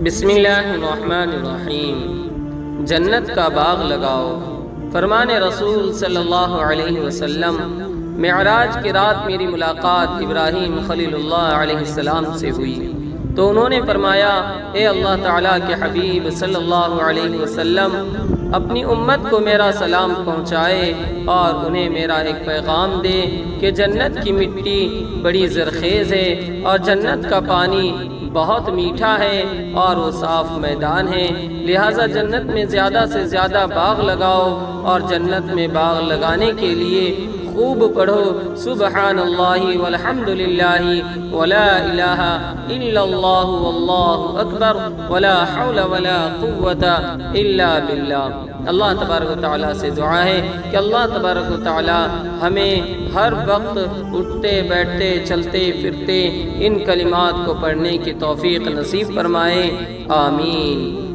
بسم اللہ الرحمن الرحیم۔ جنت کا باغ لگاؤ۔ فرمان رسول صلی اللہ علیہ وسلم، معراج کی رات میری ملاقات ابراہیم خلیل اللہ علیہ السلام سے ہوئی تو انہوں نے فرمایا، اے اللہ تعالیٰ کے حبیب صلی اللہ علیہ وسلم، اپنی امت کو میرا سلام پہنچائے اور انہیں میرا ایک پیغام دے کہ جنت کی مٹی بڑی زرخیز ہے اور جنت کا پانی بہت میٹھا ہے اور وہ صاف میدان ہے، لہٰذا جنت میں زیادہ سے زیادہ باغ لگاؤ اور جنت میں باغ لگانے کے لیے خوب پڑھو سبحان اللہ والحمد للہ ولا الہ الا اللہ واللہ اکبر ولا حول ولا قوت الا باللہ۔ اللہ تبارک و تعالیٰ سے دعا ہے کہ اللہ تبارک و تعالیٰ ہمیں ہر وقت اٹھتے بیٹھتے چلتے پھرتے ان کلمات کو پڑھنے کی توفیق نصیب فرمائے، آمین۔